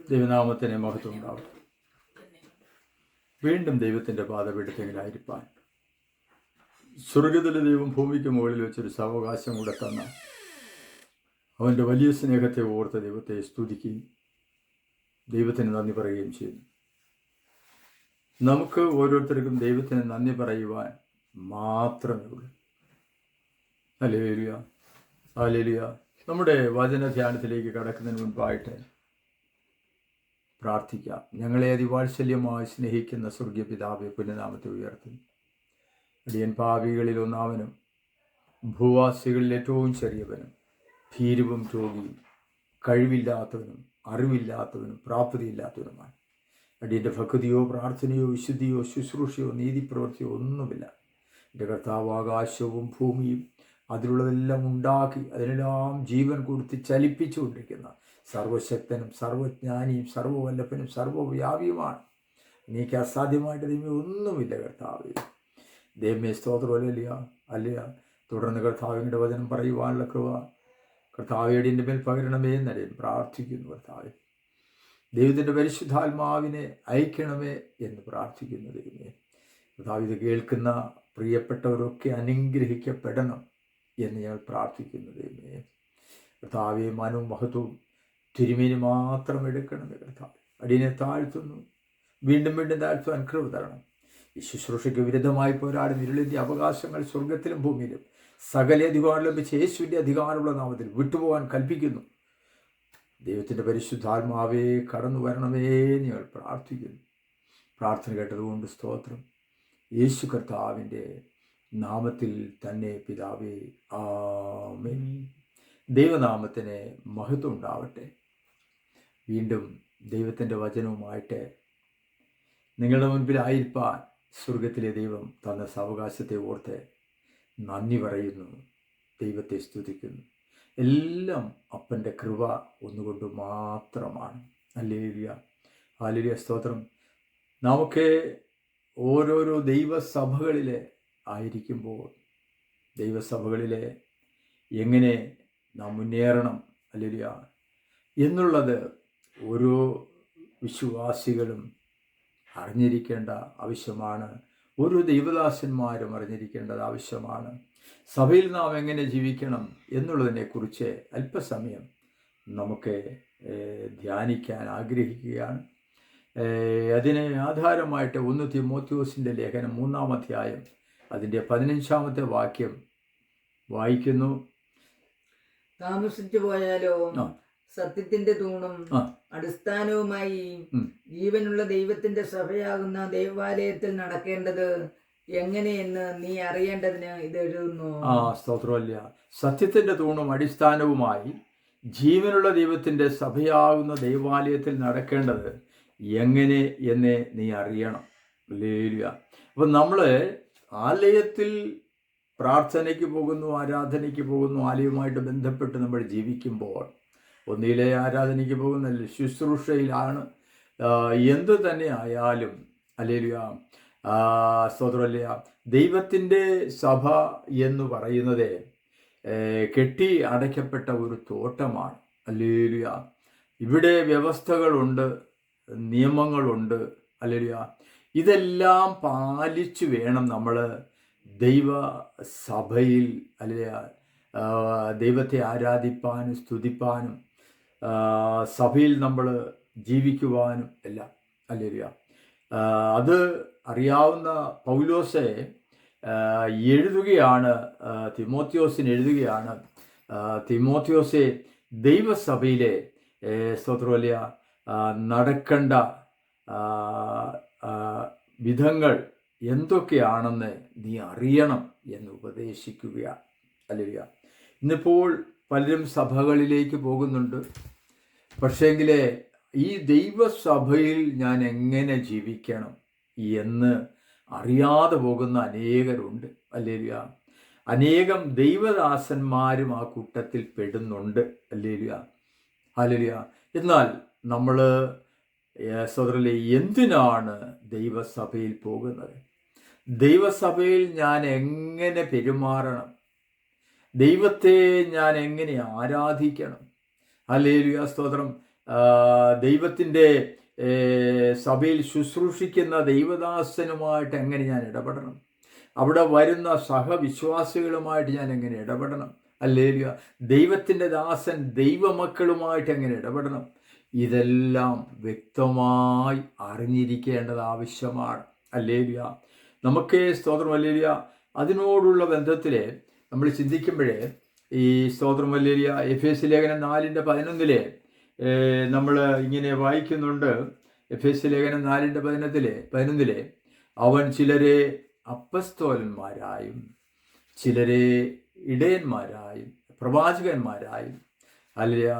ദൈവനാമത്തിന് മഹത്വം ഉണ്ടാവട്ടെ. വീണ്ടും ദൈവത്തിൻ്റെ പാദപീഠത്തിലായിരിക്കാൻ സ്വർഗത്തിലെ ദൈവം ഭൂമിക്ക് മുകളിൽ വെച്ചൊരു സാവകാശം കൂടെ തന്ന അവൻ്റെ വലിയ സ്നേഹത്തെ ഓർത്ത് ദൈവത്തെ സ്തുതിക്കുകയും ദൈവത്തിന് നന്ദി പറയുകയും ചെയ്യുന്നു. നമുക്ക് ഓരോരുത്തർക്കും ദൈവത്തിന് നന്ദി പറയുവാൻ മാത്രമേ ഉള്ളൂ. Hallelujah, hallelujah. നമ്മുടെ വചന ധ്യാനത്തിലേക്ക് കടക്കുന്നതിന് മുൻപായിട്ട് പ്രാർത്ഥിക്കാം. ഞങ്ങളെ അതിവാത്സല്യമായി സ്നേഹിക്കുന്ന സ്വർഗീയ പിതാവേ, പുണ്യനാമത്തെ ഉയർത്തുന്നു. അടിയൻ പാപികളിൽ ഒന്നാമനും ഭൂവാസികളിൽ ഏറ്റവും ചെറിയവനും ഭീരുവും രോഗിയും കഴിവില്ലാത്തവനും അറിവില്ലാത്തവനും പ്രാപ്തിയില്ലാത്തവനുമാണ്. അടിയൻ്റെ ഭക്തിയോ പ്രാർത്ഥനയോ വിശുദ്ധിയോ ശുശ്രൂഷയോ നീതിപ്രവൃത്തിയോ ഒന്നുമില്ല. എൻ്റെ കർത്താവ് ആകാശവും ഭൂമിയും അതിലുള്ളതെല്ലാം ഉണ്ടാക്കി അതിനെല്ലാം ജീവൻ കൊടുത്ത് ചലിപ്പിച്ചുകൊണ്ടിരിക്കുന്ന സർവശക്തനും സർവജ്ഞാനിയും സർവവല്ലഭനും സർവവ്യാപിയുമാണ്. എനിക്ക് അസാധ്യമായിട്ട് ദൈവം ഒന്നുമില്ല. കർത്താവ് ദൈവമേ സ്തോത്രം. അല്ലയ തുടർന്ന് കർത്താവിൻ്റെ വചനം പറയുവാനുള്ള കൃപ കർത്താവയുടെ മേൽ പകരണമേ എന്നറിയാൻ പ്രാർത്ഥിക്കുന്നു. കർത്താവ് ദൈവത്തിൻ്റെ പരിശുദ്ധാത്മാവിനെ അയക്കണമേ എന്ന് പ്രാർത്ഥിക്കുന്നു. ദൈവമേ കർത്താവ് ഇത് കേൾക്കുന്ന പ്രിയപ്പെട്ടവരൊക്കെ അനുഗ്രഹിക്കപ്പെടണം എന്ന് ഞങ്ങൾ പ്രാർത്ഥിക്കുന്നു. ദൈവമേ കർത്താവെ മനവും മഹത്വവും തിരുമേനി മാത്രം എടുക്കണമേ. കർത്താവ് അടിയനെ താഴ്ത്തുന്നു, വീണ്ടും വീണ്ടും താഴ്ത്തുവാൻ കൃപ തരണം. ഈ ശുശ്രൂഷയ്ക്ക് വിരുദ്ധമായി പോരാടുന്ന ഇരുളിൻ്റെ അവകാശങ്ങൾ സ്വർഗത്തിലും ഭൂമിയിലും സകല അധികാരം ലഭിച്ച യേശുവിൻ്റെ അധികാരമുള്ള നാമത്തിൽ വിട്ടുപോകാൻ കൽപ്പിക്കുന്നു. ദൈവത്തിൻ്റെ പരിശുദ്ധാത്മാവേ കടന്നു വരണമേ ഞങ്ങൾ പ്രാർത്ഥിക്കുന്നു. പ്രാർത്ഥന കേട്ടതുകൊണ്ട് സ്തോത്രം. യേശു കർത്താവിൻ്റെ നാമത്തിൽ തന്നെ പിതാവേ, ആമേൻ. ദൈവനാമത്തിന് മഹത്വം ഉണ്ടാവട്ടെ. വീണ്ടും ദൈവത്തിൻ്റെ വചനവുമായിട്ട് നിങ്ങളുടെ മുൻപിലായിരിക്കാൻ സ്വർഗത്തിലെ ദൈവം തന്ന സാവകാശത്തെ ഓർത്ത് നന്ദി പറയുന്നു, ദൈവത്തെ സ്തുതിക്കുന്നു. എല്ലാം അപ്പൻ്റെ കൃപ ഒന്നുകൊണ്ട് മാത്രമാണ്. ഹല്ലേലൂയ, ഹല്ലേലൂയ, സ്തോത്രം. നമുക്ക് ഓരോരോ ദൈവസഭകളിലെ ആയിരിക്കുമ്പോൾ ദൈവസഭകളിലെ എങ്ങനെ നാം മുന്നേറണം, ഹല്ലേലൂയ, എന്നുള്ളത് ഓരോ വിശ്വാസികളും അറിഞ്ഞിരിക്കേണ്ട ആവശ്യമാണ്. ഓരോ ദൈവദാസന്മാരും അറിഞ്ഞിരിക്കേണ്ടത് ആവശ്യമാണ്. സഭയിൽ നാം എങ്ങനെ ജീവിക്കണം എന്നുള്ളതിനെക്കുറിച്ച് അല്പസമയം നമുക്ക് ധ്യാനിക്കാൻ ആഗ്രഹിക്കുകയാണ്. അതിനെ ആധാരമായിട്ട് 1 തിമോത്തിയോസിൻ്റെ ലേഖനം 3-ാം അധ്യായം അതിൻ്റെ 15-ാമത്തെ വാക്യം വായിക്കുന്നു. താമസിച്ചു പോയാലോ സത്യത്തിന്റെ തൂണും അടിസ്ഥാനവുമായി ജീവനുള്ള ദൈവത്തിന്റെ സഭയാകുന്ന ദൈവാലയത്തിൽ നടക്കേണ്ടത് എങ്ങനെയെന്ന് നീ അറിയേണ്ടതിന് ഇത് എഴുതുന്നു. സ്തോത്രമല്ല. സത്യത്തിന്റെ തൂണും അടിസ്ഥാനവുമായി ജീവനുള്ള ദൈവത്തിന്റെ സഭയാകുന്ന ദൈവാലയത്തിൽ നടക്കേണ്ടത് എങ്ങനെ എന്ന് നീ അറിയണം. ഹല്ലേലൂയ. അപ്പം നമ്മൾ ആലയത്തിൽ പ്രാർത്ഥനയ്ക്ക് പോകുന്നു, ആരാധനയ്ക്ക് പോകുന്നു. ആലയവുമായിട്ട് ബന്ധപ്പെട്ട് നമ്മൾ ജീവിക്കുമ്പോൾ ഒന്നിലെ ആരാധനയ്ക്ക് പോകുന്ന ശുശ്രൂഷയിലാണ്. എന്തു തന്നെ ആയാലും ഹല്ലേലൂയ, സ്തോത്രമല്ല, ദൈവത്തിൻ്റെ സഭ എന്ന് പറയുന്നത് കെട്ടി അടയ്ക്കപ്പെട്ട ഒരു തോട്ടമാണ്. ഹല്ലേലൂയ. ഇവിടെ വ്യവസ്ഥകളുണ്ട്, നിയമങ്ങളുണ്ട്. ഹല്ലേലൂയ. ഇതെല്ലാം പാലിച്ചു വേണം നമ്മൾ ദൈവസഭയിൽ ഹല്ലേലൂയ ദൈവത്തെ ആരാധിപ്പാനും സ്തുതിപ്പാനും സഭയിൽ നമ്മൾ ജീവിക്കുവാനും എല്ലാം. ഹല്ലേലൂയ. അത് അറിയാവുന്ന പൗലോസ് എഴുതുകയാണ്, തിമോത്തിയോസിന് എഴുതുകയാണ്. തിമോത്തിയോസെ, ദൈവസഭയിലെ സ്തോത്രമല്ല നടക്കേണ്ട വിധങ്ങൾ എന്തൊക്കെയാണെന്ന് നീ അറിയണം എന്ന് ഉപദേശിക്കുകയാണ്. ഹല്ലേലൂയ. ഇന്നിപ്പോൾ പലരും സഭകളിലേക്ക് പോകുന്നുണ്ട്. പക്ഷേങ്കിൽ ഈ ദൈവസഭയിൽ ഞാൻ എങ്ങനെ ജീവിക്കണം എന്ന് അറിയാതെ പോകുന്ന അനേകരുണ്ട്. ഹല്ലേലൂയ. അനേകം ദൈവദാസന്മാരും ആ കൂട്ടത്തിൽ പെടുന്നുണ്ട്. Hallelujah, hallelujah. എന്നാൽ നമ്മൾ സഹോദരനെ എന്തിനാണ് ദൈവസഭയിൽ പോകുന്നത്? ദൈവസഭയിൽ ഞാൻ എങ്ങനെ പെരുമാറണം? ദൈവത്തെ ഞാൻ എങ്ങനെ ആരാധിക്കണം? ഹല്ലേലൂയ, സ്തോത്രം. ദൈവത്തിൻ്റെ സഭയിൽ ശുശ്രൂഷിക്കുന്ന ദൈവദാസനുമായിട്ട് എങ്ങനെ ഞാൻ ഇടപെടണം, അവിടെ വരുന്ന സഹവിശ്വാസികളുമായിട്ട് ഞാൻ എങ്ങനെ ഇടപെടണം, ഹല്ലേലൂയ, ദൈവത്തിൻ്റെ ദാസൻ ദൈവമക്കളുമായിട്ട് എങ്ങനെ ഇടപെടണം, ഇതെല്ലാം വ്യക്തമായി അറിഞ്ഞിരിക്കേണ്ടത് ആവശ്യമാണ്. ഹല്ലേലൂയ. നമുക്ക് സ്തോത്രം, ഹല്ലേലൂയ, അതിനോടുള്ള ബന്ധത്തിൽ നമ്മൾ ചിന്തിക്കുമ്പോഴേ ഈ സ്തോത്രം, ഹല്ലേലൂയ, എഫേസ്യ ലേഖനം 4:11 നമ്മൾ ഇങ്ങനെ വായിക്കുന്നുണ്ട്. എഫേസ്യ ലേഖനം 4:11 അവൻ ചിലരെ അപ്പസ്തോലന്മാരായും ചിലരെ ഇടയന്മാരായും പ്രവാചകന്മാരായും അല്ല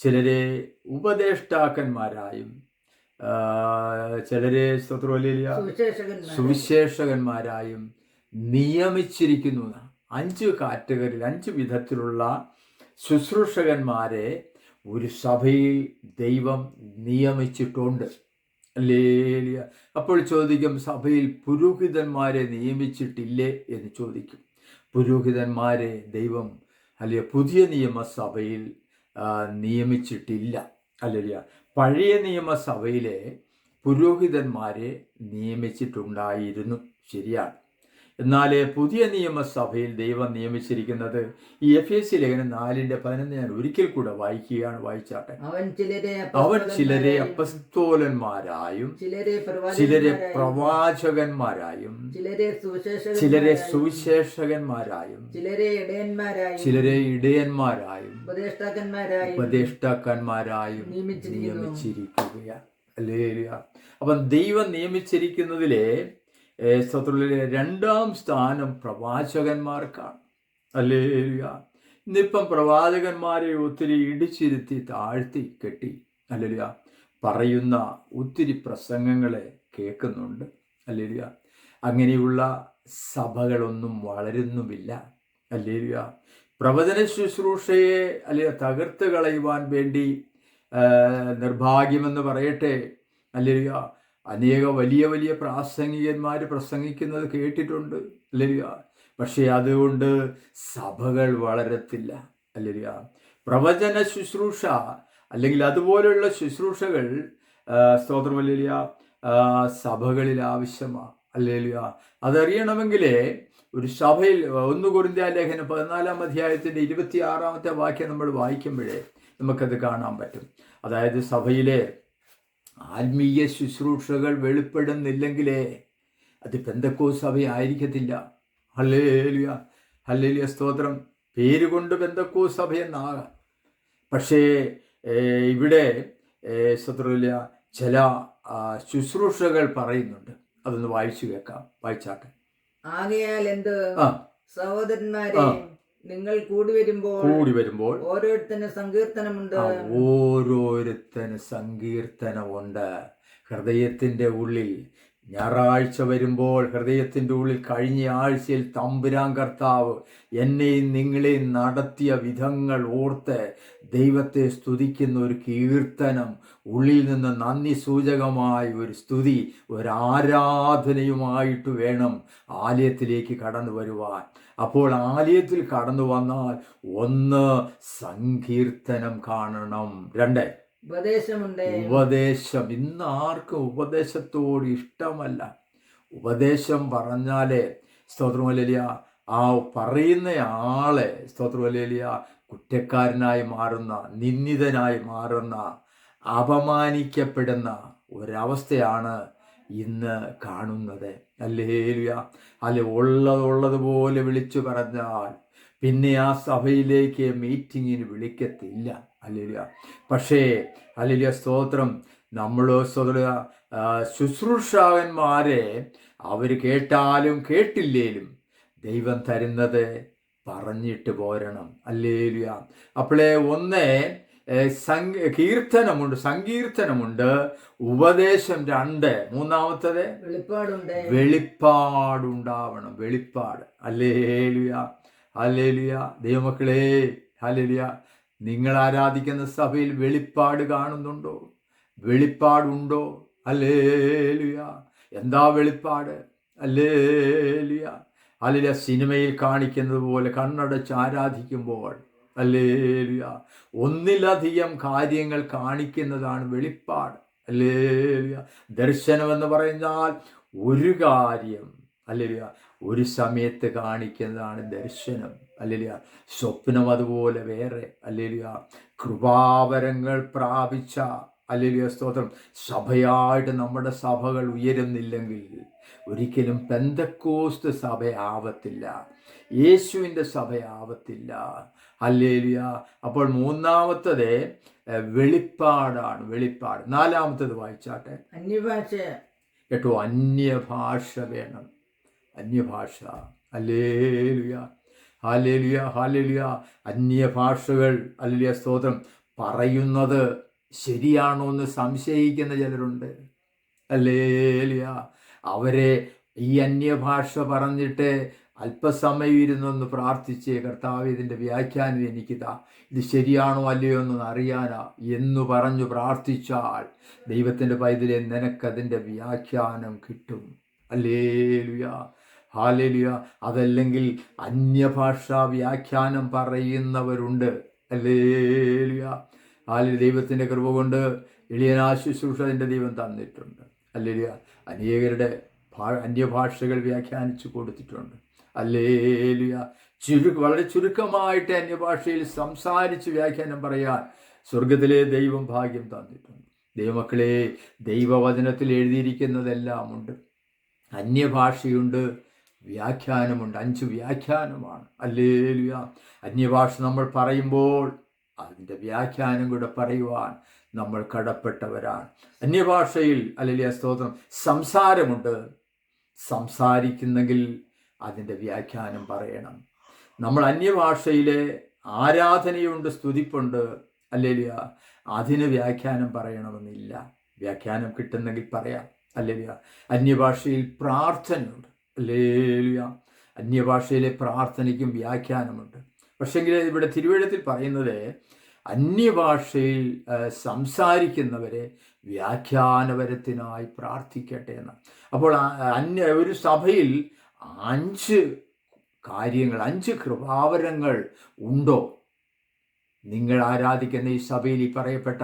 ചിലരെ ഉപദേഷ്ടാക്കന്മാരായും ചിലരെ സുവിശേഷകന്മാരായും നിയമിച്ചിരിക്കുന്നു. 5 കാറ്റഗറിയിൽ 5 വിധത്തിലുള്ള ശുശ്രൂഷകന്മാരെ ഒരു സഭയിൽ ദൈവം നിയമിച്ചിട്ടുണ്ട്. ഹല്ലേലൂയ. അപ്പോൾ ചോദിക്കും, സഭയിൽ പുരോഹിതന്മാരെ നിയമിച്ചിട്ടില്ലേ എന്ന് ചോദിക്കും. പുരോഹിതന്മാരെ ദൈവം പുതിയ നിയമസഭയിൽ നിയമിച്ചിട്ടില്ല. ഹല്ലേലൂയ. പഴയ നിയമസഭയിലെ പുരോഹിതന്മാരെ നിയമിച്ചിട്ടുണ്ടായിരുന്നു, ശരിയാണ്. എന്നാൽ പുതിയ നിയമസഭയിൽ ദൈവം നിയമിച്ചിരിക്കുന്നത് ഈ എഫേസ്യ ലേഖനം 4:11 ഞാൻ ഒരിക്കൽ കൂടെ വായിക്കുകയാണ്, വായിച്ചാട്ടെ. അവൻ ചിലരെ അപ്പസ്തോലന്മാരായും ചിലരെ പ്രവാചകന്മാരായും ചിലരെ സുവിശേഷകന്മാരായും ചിലരെ ഇടയന്മാരായും ഉപദേഷ്ടാക്കന്മാരായും നിയമിച്ചിരിക്കുകയാണ്. ഹല്ലേലൂയ. അപ്പം ദൈവം നിയമിച്ചിരിക്കുന്നതിലെ സ്തോത്രത്തിലെ 2ാം സ്ഥാനം പ്രവാചകന്മാർക്കാണ്. ഹല്ലേലൂയ. ഇന്നിപ്പം പ്രവാചകന്മാരെ ഒത്തിരി ഇടിച്ചിരുത്തി താഴ്ത്തി കെട്ടി ഹല്ലേലൂയ പറയുന്ന ഒത്തിരി പ്രസംഗങ്ങളെ കേൾക്കുന്നുണ്ട്. ഹല്ലേലൂയ. അങ്ങനെയുള്ള സഭകളൊന്നും വളരുന്നുമില്ല. ഹല്ലേലൂയ. പ്രവചന ശുശ്രൂഷയെ തകർത്ത് കളയുവാൻ വേണ്ടി നിർഭാഗ്യമെന്ന് പറയട്ടെ, ഹല്ലേലൂയ, അനേക വലിയ വലിയ പ്രാസംഗികന്മാർ പ്രസംഗിക്കുന്നത് കേട്ടിട്ടുണ്ട്. ഹല്ലേലൂയ. പക്ഷേ അതുകൊണ്ട് സഭകൾ വളരത്തില്ല. ഹല്ലേലൂയ. പ്രവചന ശുശ്രൂഷ അല്ലെങ്കിൽ അതുപോലെയുള്ള ശുശ്രൂഷകൾ സ്തോത്രം, ഹല്ലേലൂയ, സഭകളിൽ ആവശ്യമാണ്. ഹല്ലേലൂയ. അതറിയണമെങ്കിൽ ഒരു സഭയിൽ 1 കൊരിന്ത്യർ ലേഖനം 14-ാം അധ്യായത്തിൻ്റെ 26-ാമത്തെ വാക്യം നമ്മൾ വായിക്കുമ്പോഴേ നമുക്കത് കാണാൻ പറ്റും. അതായത് സഭയിലെ ആത്മീയ ശുശ്രൂഷകൾ വെളിപ്പെടുന്നില്ലെങ്കിലേ അത് പെന്തക്കോസ്ത് സഭയായിരിക്കത്തില്ല. ഹല്ലേലൂയ. ഹല്ലേലൂയ. സ്തോത്രം. പേരുകൊണ്ട് പെന്തക്കോസ്ത് സഭയെന്നാകാം. പക്ഷേ ഇവിടെ സ്തോത്രമില്ല, ചില ശുശ്രൂഷകൾ പറയുന്നുണ്ട്. അതൊന്ന് വായിച്ചു കേൾക്കാം, വായിച്ചാട്ടെ. ആകയാൽ എന്ത് സഹോദരന്മാരെ, നിങ്ങൾ കൂടി വരുമ്പോൾ ഓരോരുത്തന് സങ്കീർത്തനമുണ്ട്. ഹൃദയത്തിൻ്റെ ഉള്ളിൽ ഞായറാഴ്ച വരുമ്പോൾ ഹൃദയത്തിൻ്റെ ഉള്ളിൽ കഴിഞ്ഞ ആഴ്ചയിൽ തമ്പുരാൻ കർത്താവ് എന്നെയും നിങ്ങളെയും നടത്തിയ വിധങ്ങൾ ഓർത്ത് ദൈവത്തെ സ്തുതിക്കുന്ന ഒരു കീർത്തനം, ഉള്ളിൽ നിന്ന് നന്ദി സൂചകമായ ഒരു സ്തുതി, ഒരു ആരാധനയുമായിട്ട് വേണം ആലയത്തിലേക്ക് കടന്നു വരുവാൻ. അപ്പോൾ ആലയത്തിൽ കടന്നു വന്നാൽ 1 സങ്കീർത്തനം കാണണം. 2 ഉപദേശം. ഇന്ന് ആർക്കും ഉപദേശത്തോട് ഇഷ്ടമല്ല. ഉപദേശം പറഞ്ഞാലേ സ്തോത്രം, ഹല്ലേലൂയ, ആ പറയുന്ന ആളെ സ്തോത്രം, ഹല്ലേലൂയ, കുറ്റക്കാരനായി മാറുന്ന, നിന്ദിതനായി മാറുന്ന, അപമാനിക്കപ്പെടുന്ന ഒരവസ്ഥയാണ് ഇന്ന് കാണുന്നത്. ഹല്ലേലൂയ. ഉള്ളതുപോലെ വിളിച്ചു പറഞ്ഞാൽ പിന്നെ ആ സഭയിലേക്ക് മീറ്റിങ്ങിന് വിളിക്കത്തില്ല. ഹല്ലേലൂയ. പക്ഷേ ഹല്ലേലൂയ, സ്തോത്രം, നമ്മൾ ശുശ്രൂഷകന്മാരെ അവർ കേട്ടാലും കേട്ടില്ലേലും ദൈവം തരുന്നത് പറഞ്ഞിട്ട് പോരണം. ഹല്ലേലൂയ. അപ്പോഴേ 1 സങ്കീർത്തനമുണ്ട്, ഉപദേശം. 2 മൂന്നാമത്തത് വെളിപ്പാടുണ്ടാവണം. വെളിപ്പാട്. ഹല്ലേലൂയ. ഹല്ലേലൂയ. ദൈവമക്കളെ, ഹല്ലേലൂയ, നിങ്ങൾ ആരാധിക്കുന്ന സഭയിൽ വെളിപ്പാട് കാണുന്നുണ്ടോ? വെളിപ്പാടുണ്ടോ? ഹല്ലേലൂയ. എന്താ വെളിപ്പാട്? ഹല്ലേലൂയ. ഹല്ലേലൂയ. സിനിമയിൽ കാണിക്കുന്നത് പോലെ കണ്ണടച്ച് ആരാധിക്കുമ്പോൾ ഹല്ലേലൂയ. ഒന്നിലധികം കാര്യങ്ങൾ കാണിക്കുന്നതാണ് വെളിപ്പാട്. ഹല്ലേലൂയ. ദർശനം എന്ന് പറഞ്ഞാൽ ഒരു കാര്യം, ഹല്ലേലൂയ, ഒരു സമയത്ത് കാണിക്കുന്നതാണ് ദർശനം. ഹല്ലേലൂയ. സ്വപ്നം അതുപോലെ വേറെ. ഹല്ലേലൂയ. കൃപാവരങ്ങൾ പ്രാപിച്ച, ഹല്ലേലൂയ സ്തോത്രം, സഭയായിട്ട് നമ്മുടെ സഭകൾ ഉയരുന്നില്ലെങ്കിൽ ഒരിക്കലും പെന്തക്കോസ്ത് സഭയാവത്തില്ല, യേശുവിൻ്റെ സഭയാവത്തില്ല. ഹല്ലേലൂയ. അപ്പോൾ മൂന്നാമത്തത് വെളിപ്പാടാണ്. വെളിപ്പാട്. നാലാമത്തത് വായിച്ചാട്ടെ. അന്യഭാഷ. കേട്ടോ, അന്യഭാഷ വേണം. അന്യഭാഷ. ഹല്ലേലൂയ. ഹല്ലേലൂയ. ഹല്ലേലൂയ. അന്യഭാഷകൾ, ഹല്ലേലൂയ സ്തോത്രം, പറയുന്നത് ശരിയാണോ എന്ന് സംശയിക്കുന്ന ചിലരുണ്ട്. ഹല്ലേലൂയ. അവരെ ഈ അന്യഭാഷ പറഞ്ഞിട്ട് അല്പസമയം ഇരുന്നൊന്ന് പ്രാർത്ഥിച്ച്, കർത്താവ് ഇതിൻ്റെ വ്യാഖ്യാനം എനിക്കിതാ, ഇത് ശരിയാണോ അല്ലയോ എന്നൊന്ന് അറിയാനാ എന്ന് പറഞ്ഞു പ്രാർത്ഥിച്ചാൽ ദൈവത്തിൻ്റെ പൈതലെ നിനക്കതിൻ്റെ വ്യാഖ്യാനം കിട്ടും. ഹല്ലേലൂയ. ഹല്ലേലൂയ. അതല്ലെങ്കിൽ അന്യഭാഷാ വ്യാഖ്യാനം പറയുന്നവരുണ്ട്. ഹല്ലേലൂയ. ഹല്ലേലൂയ. ദൈവത്തിൻ്റെ കൃപ കൊണ്ട് എളിയനാ ശുശ്രൂഷ എൻ്റെ ദൈവം തന്നിട്ടുണ്ട്. ഹല്ലേലൂയ. അനേകരുടെ അന്യഭാഷകൾ വ്യാഖ്യാനിച്ചു കൊടുത്തിട്ടുണ്ട്. ഹല്ലേലൂയ. വളരെ ചുരുക്കമായിട്ട് അന്യഭാഷയിൽ സംസാരിച്ച് വ്യാഖ്യാനം പറയാൻ സ്വർഗത്തിലെ ദൈവം ഭാഗ്യം തന്നിട്ടുണ്ട്. ദൈവമക്കളെ, ദൈവവചനത്തിൽ എഴുതിയിരിക്കുന്നതെല്ലാം ഉണ്ട്. അന്യഭാഷയുണ്ട്, വ്യാഖ്യാനമുണ്ട്. 5 വ്യാഖ്യാനമാണ്. ഹല്ലേലൂയ. അന്യഭാഷ നമ്മൾ പറയുമ്പോൾ അതിൻ്റെ വ്യാഖ്യാനം കൂടെ പറയുവാൻ നമ്മൾ കടപ്പെട്ടവരാണ്. അന്യഭാഷയിൽ, ഹല്ലേലൂയ സ്തോത്രം, സംസാരമുണ്ട്. സംസാരിക്കുന്നെങ്കിൽ അതിൻ്റെ വ്യാഖ്യാനം പറയണം. നമ്മൾ അന്യഭാഷയിലെ ആരാധനയുണ്ട്, സ്തുതിപ്പുണ്ട്. ഹല്ലേലൂയ. അതിന് വ്യാഖ്യാനം പറയണമെന്നില്ല. വ്യാഖ്യാനം കിട്ടുന്നെങ്കിൽ പറയാം. ഹല്ലേലൂയ. അന്യഭാഷയിൽ പ്രാർത്ഥനയുണ്ട്. ഹല്ലേലൂയ. അന്യഭാഷയിലെ പ്രാർത്ഥനയ്ക്കും വ്യാഖ്യാനമുണ്ട്. പക്ഷെങ്കിൽ ഇവിടെ തിരുവെഴുത്തിൽ പറയുന്നത് അന്യഭാഷയിൽ സംസാരിക്കുന്നവരെ വ്യാഖ്യാനപരത്തിനായി പ്രാർത്ഥിക്കട്ടെ എന്ന്. അപ്പോൾ ഒരു സഭയിൽ 5 കാര്യങ്ങൾ, 5 കൃപാവരങ്ങൾ ഉണ്ടോ? നിങ്ങൾ ആരാധിക്കുന്ന ഈ സഭയിൽ ഈ പറയപ്പെട്ട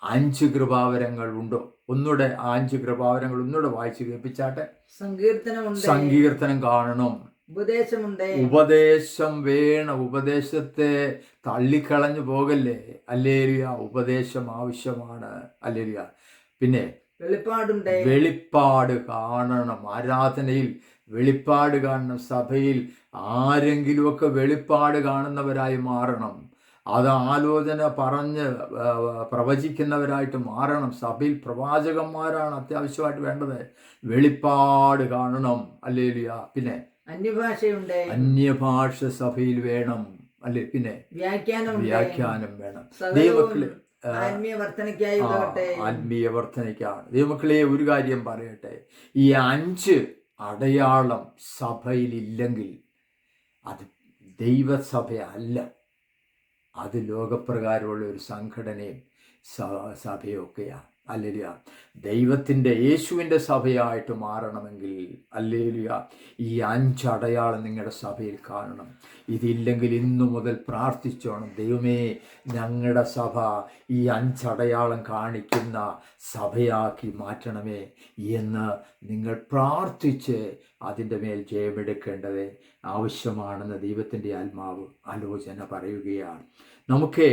5 കൃപാവരങ്ങൾ ഉണ്ടോ? ഒന്നുകൂടെ 5 കൃപാവരങ്ങൾ ഒന്നുകൂടെ വായിച്ച് കേൾപ്പിച്ചാട്ടെ. സങ്കീർത്തനം കാണണം. ഉപദേശം വേണം. ഉപദേശത്തെ തള്ളിക്കളഞ്ഞു പോകല്ലേ. ഹല്ലേലൂയ. ഉപദേശം ആവശ്യമാണ്. ഹല്ലേലൂയ. പിന്നെ വെളിപ്പാട് കാണണം. ആരാധനയിൽ വെളിപ്പാട് കാണണം. സഭയിൽ ആരെങ്കിലുമൊക്കെ വെളിപ്പാട് കാണുന്നവരായി മാറണം. അത് ആലോചന പറഞ്ഞ് പ്രവചിക്കുന്നവരായിട്ട് മാറണം. സഭയിൽ പ്രവാചകന്മാരാണ് അത്യാവശ്യമായിട്ട് വേണ്ടത്. വെളിപ്പാട് കാണണം. ഹല്ലേലൂയ. പിന്നെ അന്യഭാഷ സഭയിൽ വേണം. അല്ലെ, പിന്നെ വ്യാഖ്യാനം വേണം. ദൈവമക്കളെ, ആത്മീയ വർധനയ്ക്കാണ്. ദൈവമക്കളെ, ഒരു കാര്യം പറയട്ടെ. ഈ 5 അടയാളം സഭയിലില്ലെങ്കിൽ അത് ദൈവസഭ അല്ല. അത് ലോകപ്രകാരമുള്ള ഒരു സംഘടനയും സഭയൊക്കെയാണ്. ഹല്ലേലൂയ. ദൈവത്തിൻ്റെ, യേശുവിൻ്റെ സഭയായിട്ട് മാറണമെങ്കിൽ, ഹല്ലേലൂയ, ഈ 5 അടയാളം നിങ്ങളുടെ സഭയിൽ കാണണം. ഇതില്ലെങ്കിൽ ഇന്നു മുതൽ പ്രാർത്ഥിച്ചോണം, ദൈവമേ ഞങ്ങളുടെ സഭ ഈ 5 അടയാളം കാണിക്കുന്ന സഭയാക്കി മാറ്റണമേ എന്ന് നിങ്ങൾ പ്രാർത്ഥിച്ച് അതിൻ്റെ മേൽ ജയമെടുക്കേണ്ടത് ആവശ്യമാണെന്ന് ദൈവത്തിൻ്റെ ആത്മാവ് ആലോചന പറയുകയാണ്. നമുക്ക്